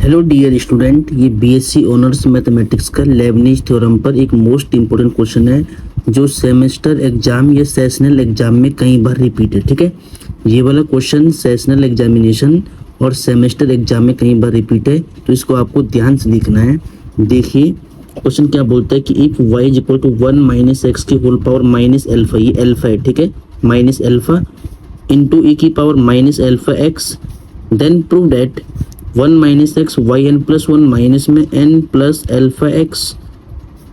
Hello dear student, ये BSc honours mathematics का Lebanese theorem पर एक मोस्ट इंपॉर्टेंट क्वेश्चन है जो सेमेस्टर एग्जाम या सेशनल एग्जाम में कई बार रिपीट है। ठीक है, ये वाला क्वेश्चन सेशनल एग्जामिनेशन और सेमेस्टर एग्जाम में कई बार रिपीट है, तो इसको आपको ध्यान से लिखना है। देखिए क्वेश्चन क्या बोलता है कि if y is equal to 1 minus x की होल पावर माइनस एल्फा, ये एल्फा है। ठीक है, माइनस एल्फा इंटू ई की power minus alpha x, then prove that 1 minus x y n plus 1 minus में n plus alpha x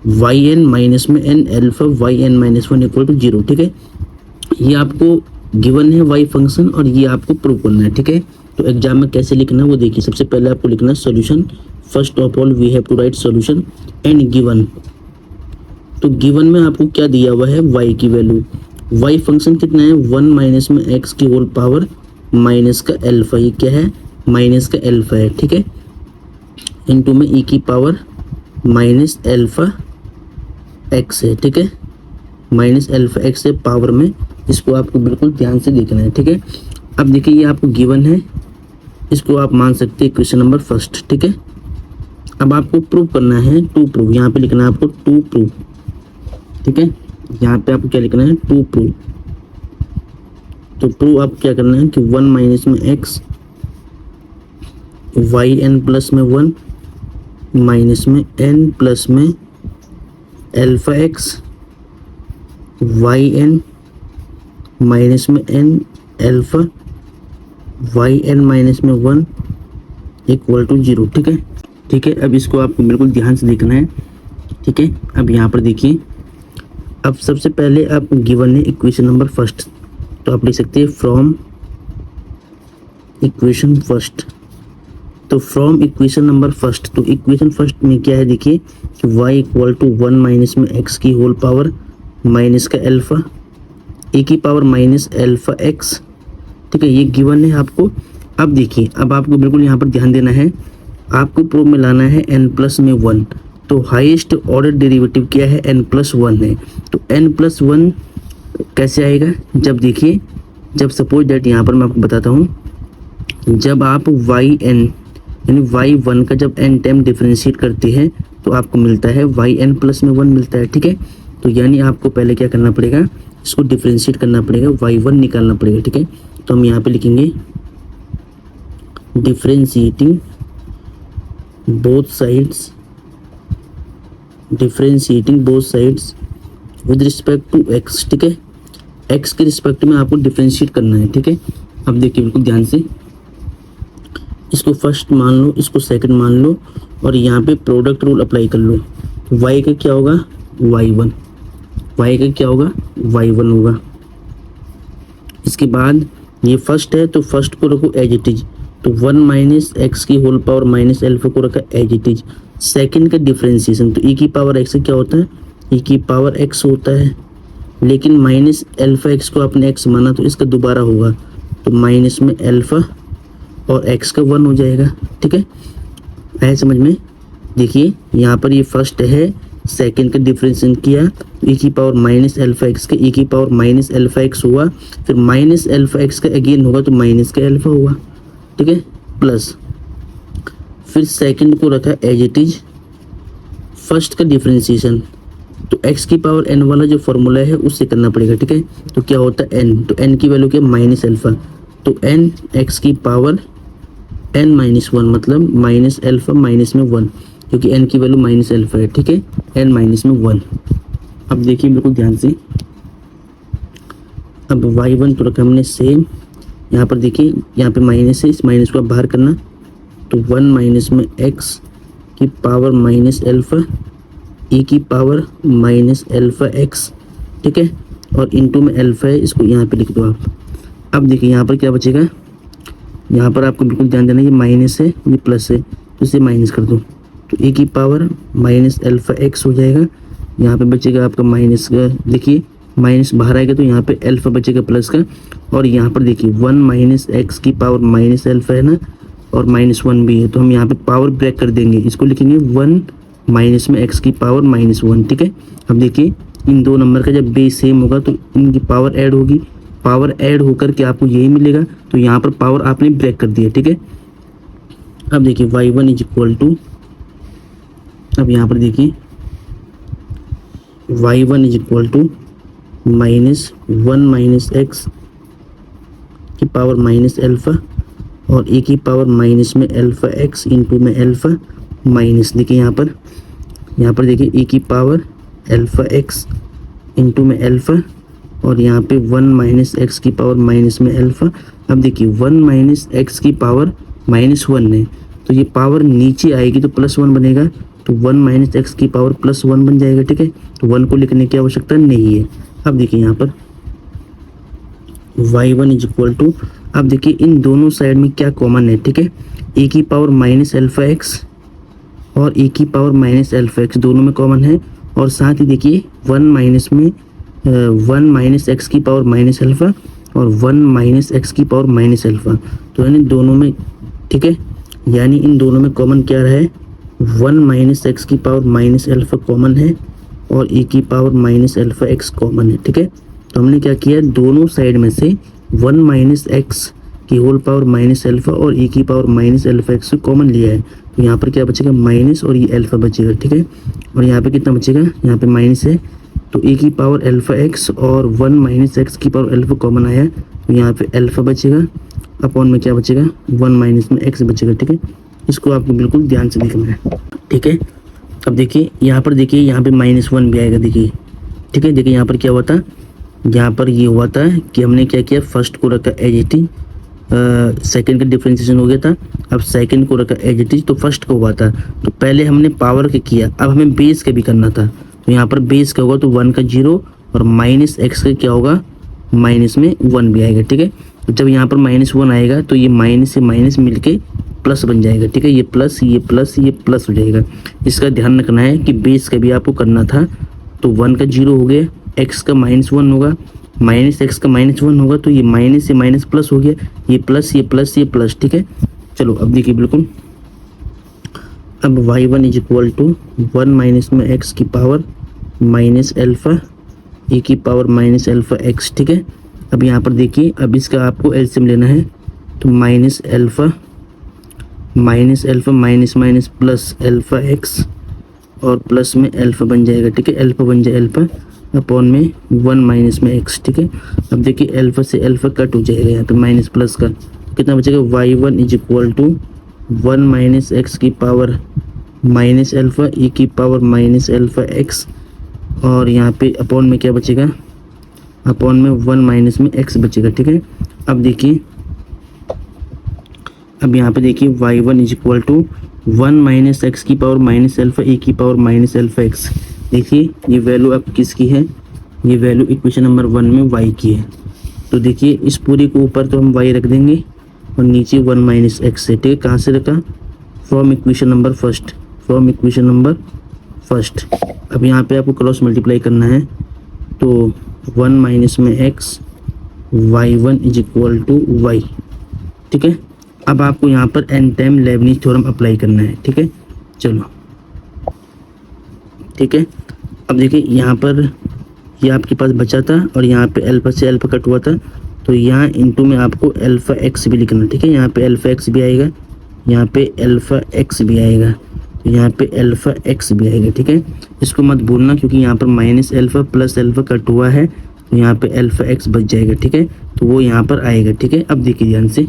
y n minus में n alpha y n minus 1 equal to 0। ठीक है, ये आपको given है Y function और ये आपको प्रूव करना है। ठीक है, तो एग्जाम में कैसे लिखना है वो देखिए। सबसे पहले आपको लिखना है solution. First of all we have to write solution and given. तो गिवन में आपको क्या दिया हुआ है, वाई की वैल्यू। वाई फंक्शन कितना है, 1 माइनस में एक्स की होल पावर माइनस का एल्फा, ये क्या है, माइनस का एल्फा है। ठीक है, इनटू में ई की पावर माइनस एल्फा एक्स है। ठीक है, माइनस एल्फा एक्स है पावर में, इसको आपको बिल्कुल ध्यान से देखना है। ठीक है, अब देखिए ये आपको गिवन है, इसको आप मान सकते हैं क्वेश्चन नंबर फर्स्ट। ठीक है, अब आपको प्रूव करना है, टू प्रूव, यहाँ पे लिखना है आपको टू प्रूव। ठीक है, यहाँ पे आपको क्या लिखना है, टू प्रूव। तो प्रूव आप क्या करना है कि 1 माइनस में एक्स वाई एन प्लस में 1 माइनस में एन प्लस में alpha x y n minus में n alpha y n minus में 1 इक्वल टू 0। ठीक है, ठीक है, अब इसको आपको बिल्कुल ध्यान से देखना है। ठीक है, अब यहाँ पर देखिए, अब सबसे पहले आप गिवन है इक्वेशन नंबर फर्स्ट, तो आप लिख सकते हैं फ्रॉम इक्वेशन फर्स्ट। तो फ्रॉम इक्वेशन नंबर फर्स्ट, तो इक्वेशन फर्स्ट में क्या है देखिए कि y इक्वल टू 1 माइनस में x की होल पावर माइनस का एल्फा e की पावर माइनस एल्फा x। ठीक है, ये गिवन है आपको। अब देखिए, अब आपको बिल्कुल यहाँ पर ध्यान देना है, आपको प्रूफ में लाना है n प्लस में 1। तो हाईएस्ट ऑर्डर डेरिवेटिव क्या है, n प्लस 1 है। तो n प्लस 1 कैसे आएगा, जब देखिए, जब सपोज डेट यहाँ पर मैं आपको बताता हूँ, जब आप वाई एन यानी वाई वन का जब एन टाइम डिफ्रेंशिएट करते हैं तो आपको मिलता है वाई एन प्लस में 1 मिलता है। ठीक है, तो यानी आपको पहले क्या करना पड़ेगा, इसको डिफ्रेंशिएट करना पड़ेगा, वाई वन निकालना पड़ेगा। ठीक है, तो हम यहाँ पे लिखेंगे differentiating both sides, differentiating both sides with respect to x. ठीक है, एक्स के रिस्पेक्ट में आपको डिफ्रेंशिएट करना है। ठीक है, अब देखिए बिल्कुल ध्यान से, इसको फर्स्ट मान लो, इसको सेकंड मान लो और यहाँ पे प्रोडक्ट रूल अप्लाई कर लो। y का क्या होगा, y1, y का क्या होगा, y1 होगा। इसके बाद ये फर्स्ट है तो फर्स्ट को रखो एज इट इज, तो 1 माइनस एक्स की होल पावर माइनस एल्फा को रखा एज इट इज। सेकेंड का डिफ्रेंशिएशन, तो e की पावर एक्स क्या होता है, e की पावर x होता है, लेकिन माइनस एल्फा एक्स को आपने x माना तो इसका दोबारा होगा, तो माइनस में एल्फा और x का 1 हो जाएगा। ठीक है, आया समझ में। देखिए यहाँ पर ये फर्स्ट है, सेकंड का डिफरेंशिएशन किया तो e की पावर माइनस एल्फा एक्स का e की पावर माइनस एल्फा एक्स हुआ, फिर माइनस एल्फा एक्स का अगेन होगा तो माइनस का एल्फा हुआ। ठीक है, प्लस फिर सेकंड को रखा एज इट इज, फर्स्ट का डिफरेंशिएशन, तो x की पावर n वाला जो फॉर्मूला है उससे करना पड़ेगा। ठीक है, तो क्या होता है n, तो n की वैल्यू क्या, माइनस एल्फा, तो n x की पावर n माइनस 1 मतलब माइनस एल्फा माइनस में 1, क्योंकि n की वैल्यू माइनस एल्फा है। ठीक है, n माइनस में 1। अब देखिए बिल्कुल ध्यान से, अब y1 तो रखा हमने सेम, यहाँ पर देखिए यहाँ पे माइनस है, इस माइनस को आप बाहर करना, तो 1 माइनस में x की पावर माइनस एल्फा e की पावर माइनस एल्फा x। ठीक है, और इनटू में एल्फा है, इसको यहाँ पे लिख दो आप। अब देखिए यहाँ पर क्या बचेगा, यहाँ पर आपको बिल्कुल ध्यान देना, ये माइनस है ये प्लस है, तो इसे माइनस कर दो, तो e की पावर माइनस एल्फा एक्स हो जाएगा। यहाँ पे बचेगा आपका माइनस का, देखिए माइनस बाहर आएगा तो यहाँ पे एल्फा बचेगा प्लस का, और यहाँ पर देखिए 1 माइनस एक्स की पावर माइनस एल्फा है ना, और माइनस 1 भी है, तो हम यहाँ पे पावर ब्रेक कर देंगे, इसको लिखेंगे 1 माइनस में एक्स की पावर माइनस 1। ठीक है, अब देखिए इन दो नंबर का जब बेस सेम होगा तो इनकी पावर ऐड होगी, पावर ऐड होकर के आपको यही मिलेगा, तो यहाँ पर पावर आपने ब्रेक कर दिया। ठीक है, अब देखिए y1 इज इक्वल टू, अब यहाँ पर देखिए y1 is equal to -1 minus x की पावर माइनस अल्फ़ा और ए की पावर माइनस में अल्फ़ा एक्स इंटू में अल्फ़ा माइनस, देखिए यहाँ पर देखिए ए की पावर अल्फ़ा एक्स इंटू में अल्फ़ा और यहाँ पे 1 माइनस एक्स की पावर माइनस में अल्फ़ा। अब देखिए 1 माइनस एक्स की पावर -1 है तो ये पावर नीचे आएगी तो +1 बनेगा, तो 1 माइनस एक्स की पावर +1 बन जाएगा, ठीक है। तो 1 को लिखने की आवश्यकता नहीं है। अब देखिए यहाँ पर y1 इज इक्वल टू, अब देखिए इन दोनों साइड में क्या कॉमन है, ठीक है। ए की पावर माइनस अल्फ़ा एक्स और ए की पावर माइनस अल्फ़ा एक्स दोनों में कॉमन है, और साथ ही देखिए 1 माइनस एक्स की पावर माइनस अल्फ़ा और 1 माइनस एक्स की पावर माइनस अल्फ़ा, तो यानी दोनों में, ठीक है, यानी इन दोनों में कॉमन क्या रहा है, 1 माइनस एक्स की पावर माइनस अल्फ़ा कॉमन है और ए की power minus alpha x common है, ठीक है। तो हमने क्या किया, दोनों साइड में से 1 माइनस एक्स की होल पावर माइनस अल्फ़ा और ए की power minus alpha x common लिया है, तो यहाँ पर क्या बचेगा, माइनस और ये अल्फ़ा बचेगा, ठीक है। और यहाँ पे कितना बचेगा, यहाँ पे माइनस है तो ए की पावर अल्फ़ा एक्स और 1 माइनस एक्स की पावर अल्फ़ा कॉमन आया, तो यहाँ पे अल्फ़ा बचेगा अपॉन में क्या बचेगा, 1 माइनस में एक्स बचेगा, ठीक है। इसको आपको बिल्कुल ध्यान से लिखना है, ठीक है। अब देखिए यहाँ पर, देखिए यहाँ पे -1 भी आएगा, देखिए, ठीक है। देखिए यहाँ पर क्या हुआ था, यहाँ पर ये हुआ था कि हमने क्या किया, फर्स्ट को रखा एज इट इज, सेकेंड का डिफ्रेंसिएशन हो गया था, अब सेकेंड को रखा एज इट इज, तो फर्स्ट का हुआ था, तो पहले हमने पावर के किया, अब हमें बेस का भी करना था, तो यहाँ पर बेस का होगा तो 1 का 0 और माइनस एक्स का क्या होगा, माइनस में 1 भी आएगा, ठीक है। तो जब यहाँ पर -1 आएगा तो ये माइनस से माइनस मिलके प्लस बन जाएगा, ठीक है। ये प्लस ये प्लस ये प्लस हो जाएगा। इसका ध्यान रखना है कि बेस का भी आपको करना था, तो 1 का 0 हो गया, एक्स का -1 होगा, माइनस एक्स का -1 होगा, तो ये माइनस से माइनस प्लस हो गया, ये प्लस ये प्लस ये प्लस, ठीक है। चलो अब देखिए बिल्कुल, अब y1 is equal to 1 minus में एक्स की पावर माइनस अल्फ़ा ए की पावर माइनस अल्फ़ा एक्स, ठीक है। अब यहाँ पर देखिए, अब इसका आपको एलसीएम लेना है, तो minus alpha minus minus plus alpha x और प्लस में अल्फ़ा बन जाएगा, ठीक है। अल्फ़ा बन जाए अल्फ़ा अपॉन में 1 माइनस में एक्स, ठीक है। अब देखिए अल्फ़ा से अल्फ़ा कट हो जाएगा यहाँ पे माइनस प्लस का, कितना बचेगा, y1 is equal to 1 minus x की पावर माइनस अल्फ़ा ए की पावर माइनस अल्फ़ा एक्स और यहाँ पे अपॉन में क्या बचेगा, अपॉन में 1 माइनस में एक्स बचेगा, ठीक है। अब देखिए, अब यहाँ पे देखिए y1 is equal to 1 minus x की पावर माइनस अल्फ़ा ए की पावर माइनस अल्फ़ा एक्स, देखिए ये वैल्यू अब किसकी है, ये वैल्यू इक्वेशन नंबर 1 में y की है। तो देखिए इस पूरी को ऊपर तो हम y रख देंगे और नीचे 1 माइनस एक्स है, ठीक है। कहाँ से रखा, from equation number first, from equation number first. अब यहाँ पे आपको क्रॉस मल्टीप्लाई करना है, तो 1 माइनस में x y1 is equal to y, ठीक है। अब आपको यहाँ पर n time Leibniz theorem apply करना है, ठीक है। चलो ठीक है। अब देखिए यहाँ पर ये आपके पास बचा था और यहाँ पे अल्फ़ा से अल्फ़ा कट हुआ था, तो यहाँ इनटू में आपको अल्फ़ा एक्स भी लिखना, ठीक है। यहाँ पे अल्फ़ा एक्स भी आएगा, यहाँ पे अल्फ़ा एक्स भी आएगा, तो यहाँ पे अल्फ़ा एक्स भी आएगा, ठीक है। इसको मत भूलना क्योंकि यहाँ पर minus alpha plus alpha cut हुआ है, तो यहाँ पे अल्फ़ा एक्स बच जाएगा, ठीक है। तो वो यहाँ पर आएगा, ठीक है। अब देखिए ध्यान से,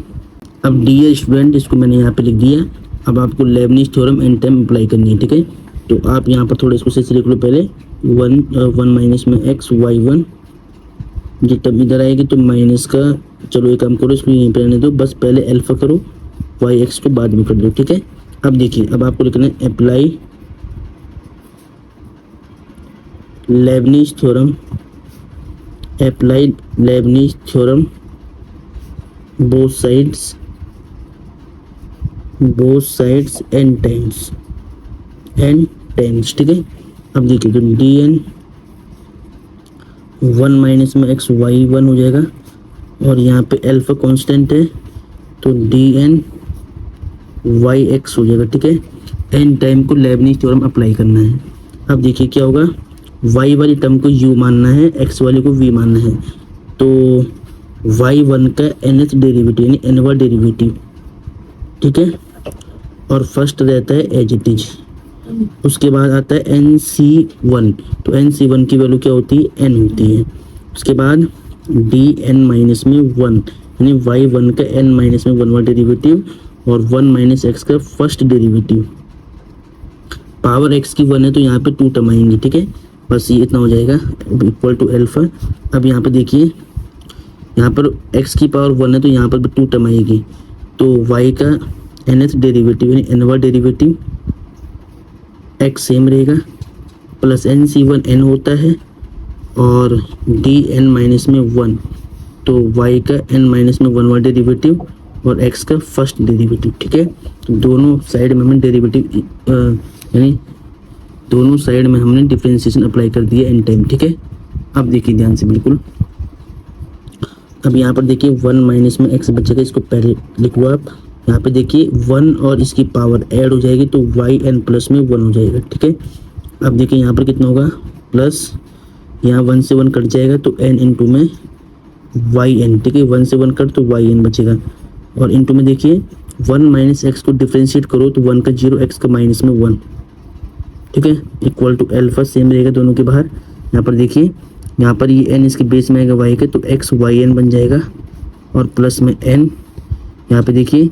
अब डियर स्टूडेंट इसको मैंने यहाँ पे लिख दिया। अब आपको Leibniz theorem n time apply करनी है, ठीक है। तो आप यहाँ पर थोड़ा इसको से लिख लो पहले, 1 माइनस में एक्स y1, जब तब इधर आएगी तो माइनस का, चलो एक काम करो इसको यहीं पे रहने दो, बस पहले अल्फ़ा करो, वाई एक्स को बाद में कर दो, ठीक है। अब देखिए, अब आपको लिखना है apply Leibniz theorem, apply Leibniz theorem both sides n times, ठीक है। अब देखिए तो डी एन 1 माइनस में एक्स y1 हो जाएगा और यहाँ पे अल्फ़ा कांस्टेंट है तो डी एन वाई एक्स हो जाएगा, ठीक है। एन टाइम को लेबनीज़ थ्योरम अप्लाई करना है। अब देखिए क्या होगा, y वाली टर्म को u मानना है, x वाले को v मानना है, तो y1 का nth डेरिवेटिव यानी nवां डेरिवेटिव, ठीक है। और फर्स्ट रहता है एज इट इज। उसके बाद आता है NC1, तो NC1 की वैल्यू क्या होती है, n होती है। उसके बाद dn माइनस में 1, यानी y1 का n माइनस में 1वां डेरिवेटिव और 1 माइनस एक्स का फर्स्ट डेरिवेटिव। पावर x की 1 है तो यहाँ पे 2 टर्म आएंगी, ठीक है, बस ये इतना हो जाएगा इक्वल टू अल्फा। अब यहाँ पे देखिए, यहाँ पर x की पावर 1 है तो यहाँ पर भी 2 टर्म आएगी, तो y का nth डेरिवेटिव यानी nवां डेरिवेटिव x सेम रहेगा, प्लस NC1 n होता है और dn माइनस में 1, तो y का n माइनस में 1वां डेरिवेटिव और x का फर्स्ट डेरिवेटिव, ठीक है। तो दोनों साइड में हमने डेरिवेटिव यानी दोनों साइड में हमने डिफरेंशिएशन अप्लाई कर दिया एन टाइम, ठीक है। अब देखिए ध्यान से बिल्कुल, अब यहाँ पर देखिए 1 माइनस में x बचेगा, इसको पहले लिखो आप। यहाँ पे देखिए 1 और इसकी पावर ऐड हो जाएगी तो yn प्लस में 1 हो जाएगा, ठीक है। अब देखिए यहाँ पर कितना होगा, प्लस यहाँ 1 से 1 कट जाएगा तो n इंटू में yn, ठीक है, 1 से 1 कट तो yn बचेगा, और इंटू में देखिए 1 माइनस एक्स को डिफ्रेंशिएट करो तो 1 का 0, x का माइनस में 1, ठीक है, इक्वल टू अल्फा सेम रहेगा दोनों के बाहर। यहाँ पर देखिए, यहाँ पर ये n इसके बेस में आएगा y के, तो x yn बन जाएगा और प्लस में n, यहाँ पे देखिए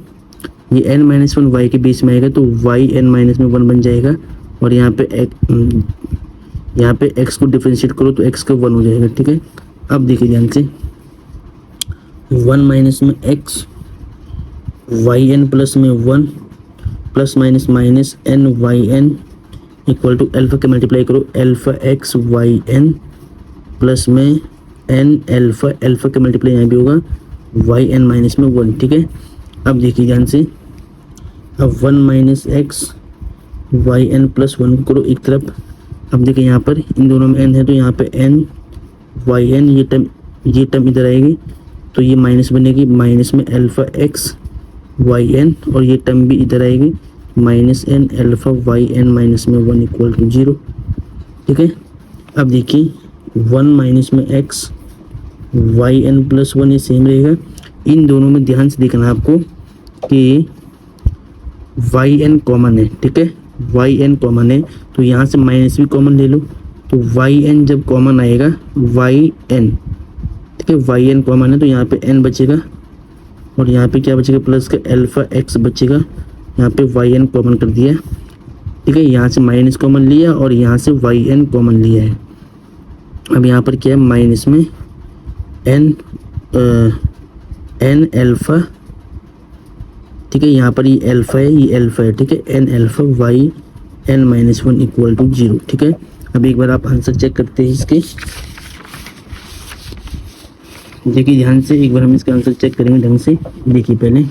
ये n माइनस 1 y के बेस में आएगा तो yn माइनस में 1 बन जाएगा, और यहाँ पे x को डिफ्रेंशिएट करो तो x का 1 हो जाएगा, ठीक है। अब देखिए ध्यान से, 1 माइनस में x yn प्लस में 1 plus minus minus ny equal to alpha के मल्टीप्लाई करो, अल्फा x yn प्लस में n अल्फा, अल्फा के मल्टीप्लाई यहाँ भी होगा yn माइनस में 1, ठीक है। अब देखिए ध्यान से, अब 1 माइनस एक्स yn प्लस 1 को करो एक तरफ। अब देखिए यहाँ पर इन दोनों में n है तो यहाँ पे n yn, ये टर्म इधर आएगी तो ये माइनस बनेगी, माइनस में अल्फा x yn, और ये टर्म भी इधर आएगी minus n alpha yn minus में 1 इक्वल टू 0, ठीक है। अब देखिए 1 माइनस में x yn प्लस 1 ये सेम रहेगा। इन दोनों में ध्यान से देखना आपको कि yn कॉमन है, ठीक है, yn कॉमन है तो यहाँ से माइनस भी कॉमन ले लो, तो yn जब कॉमन आएगा yn, ठीक है, yn कॉमन है तो यहाँ पे n बचेगा और यहाँ पे क्या बचेगा, प्लस का अल्फा x बचेगा, यहाँ पे yn कॉमन कर दिया, ठीक है, यहाँ से माइनस कॉमन लिया और यहाँ से yn कॉमन लिया है। अब यहाँ पर क्या है, माइनस में n अल्फा, ठीक है, यहाँ पर ये अल्फा है, ये अल्फा है, ठीक है, n alpha yn minus 1 equal to 0, ठीक है। अब एक बार आप आंसर चेक करते हैं इसके, देखिए ध्यान से एक बार हम इसका आंसर चेक करेंगे ढंग से। देखिए पहले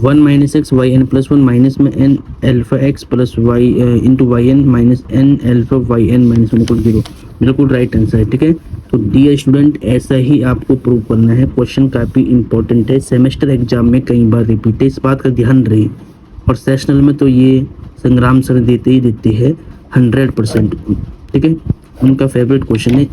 1 minus x yn plus 1 minus में n alpha x plus y into yn minus n alpha yn minus 1 equal 0, बिल्कुल राइट आंसर है, ठीक है। तो डियर स्टूडेंट, ऐसा ही आपको प्रूव करना है, क्वेश्चन काफ़ी इंपॉर्टेंट है, सेमेस्टर एग्जाम में कई बार रिपीट है, इस बात का ध्यान रहे। और सेशनल में तो ये संग्राम सर देते ही देते हैं 100%, ठीक है, उनका फेवरेट क्वेश्चन है।